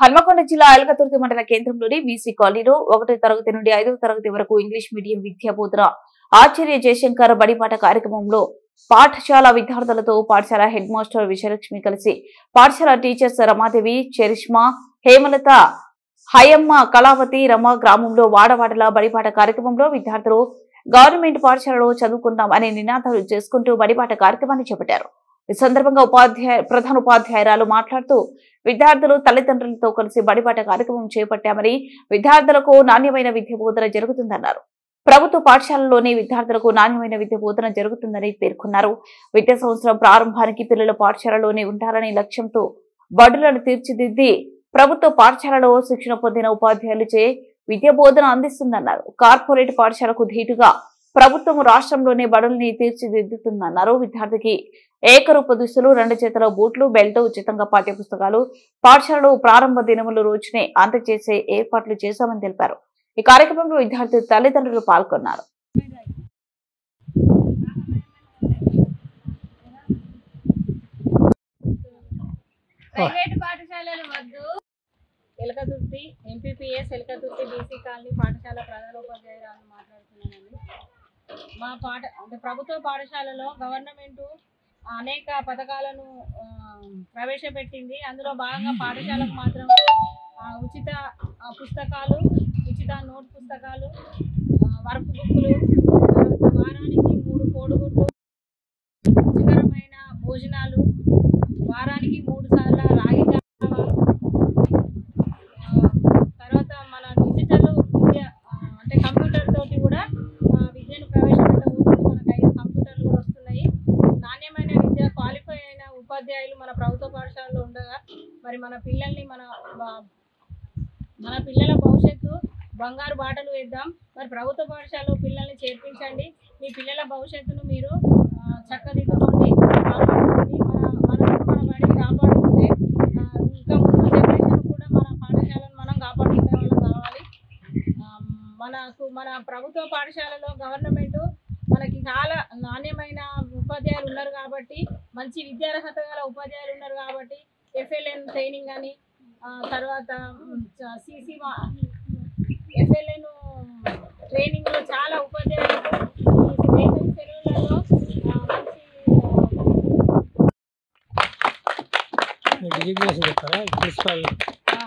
హన్మకొండ జిల్లా ఎలకతుర్తి మండల కేంద్రంలోని బీసీ కాలనీలో 1వ తరగతి నుండి 5వ తరగతి వరకు ఇంగ్లీష్ మీడియం విద్యా బోధన ఆచార్య జయశంకర్ బడిపాట కార్యక్రమంలో పాఠశాల విద్యార్థులతో పాఠశాల హెడ్ మాస్టర్ విజయలక్ష్మి కలిసి పాఠశాల టీచర్స్ రమాదేవి, చరిష్మా, హేమలత, హయమ్మ, కళావతి, రమ గ్రామంలో వాడవాడల బడిపాట కార్యక్రమంలో విద్యార్థులు గవర్నమెంట్ పాఠశాలలో చదువుకుందాం అనే నినాదాలు చేసుకుంటూ బడిపాట కార్యక్రమాన్ని చేపట్టారు. ఈ సందర్భంగా ప్రధాన ఉపాధ్యాయురాలు మాట్లాడుతూ విద్యార్థులు తల్లిదండ్రులతో కలిసి బడిపాట కార్యక్రమం చేపట్టామని, విద్యార్థులకు నాణ్యమైన విద్య బోధన జరుగుతుందన్నారు. ప్రభుత్వ పాఠశాలలోని విద్యార్థులకు నాణ్యమైన విద్య బోధన జరుగుతుందని పేర్కొన్నారు. విద్యా సంవత్సరం ప్రారంభానికి పిల్లల పాఠశాలలోనే ఉండాలనే లక్ష్యంతో బడులను తీర్చిదిద్ది ప్రభుత్వ పాఠశాలలో శిక్షణ పొందిన ఉపాధ్యాయులచే విద్యా బోధన అందిస్తుందన్నారు. కార్పొరేట్ పాఠశాలకు ధీటుగా ప్రభుత్వం రాష్ట్రంలోనే బడుల్ని తీర్చిదిద్దుతుందన్నారు. విద్యార్థికి ఏకరూప దుస్తులు, 2 చేతుల బూట్లు, బెల్ట్, ఉచితంగా పాఠ్య పుస్తకాలు పాఠశాలలో ప్రారంభ దినముల రోజునే అందజేసే ఏర్పాట్లు చేశామని తెలిపారు. ఈ కార్యక్రమంలో విద్యార్థి తల్లిదండ్రులు పాల్గొన్నారు. ప్రైవేట్ పాఠశాలలు వద్దు. Elkathurthy MPPS Elkathurthy BC colony పాఠశాల ప్రధానోపాధ్యాయురాలు మాట్లాడుతున్నానండి. మా ప్రభుత్వ పాఠశాలలో గవర్నమెంట్ అనేక పథకాలను ప్రవేశపెట్టింది. అందులో భాగంగా పాఠశాలకు మాత్రం ఉచిత పుస్తకాలు, ఉచిత నోట్ పుస్తకాలు, వర్క్ బుక్లు, వారానికి 3 కోడిగుడ్లు, రుచికరమైన భోజనాలు, వారానికి 3 సార్లు రాగి జావా, తర్వాత మన డిజిటల్ విద్య అంటే కంప్యూటర్ తోటి కూడా విద్యను ప్రవేశపెట్టబోతుంది. మనకు 5 కంప్యూటర్లు కూడా వస్తున్నాయి. నాణ్యమైన విద్య, క్వాలిఫై అయిన ఉపాధ్యాయులు మన ప్రభుత్వ పాఠశాలలో ఉండగా మరి మన పిల్లల్ని మన పిల్లల భవిష్యత్తు బంగారు బాటలు వేద్దాం. మరి ప్రభుత్వ పాఠశాలలో పిల్లల్ని చేర్పించండి. మీ పిల్లల భవిష్యత్తును మీరు చక్కదిద్దుకోండి, కాపాడుకోండి. మన బడిని కాపాడుకుంటే ఇంకా ముందు జనరేషన్ కూడా మన పాఠశాలను మనం కాపాడుకునే వాళ్ళం కావాలి. మన ప్రభుత్వ పాఠశాలలో గవర్నమెంట్ మనకి చాలా నాణ్యమైన ఉపాధ్యాయులు ఉన్నారు కాబట్టి, మంచి విద్యార్హత గల ఉపాధ్యాయులు ఉన్నారు కాబట్టి ఎఫ్ఎల్ఎన్ ట్రైనింగ్ అని, తర్వాత సిసి ఎఫ్ఎల్ఎన్ ట్రైనింగ్లో చాలా ఉపాధ్యాయులకు వేసవి సెలవులలో మంచి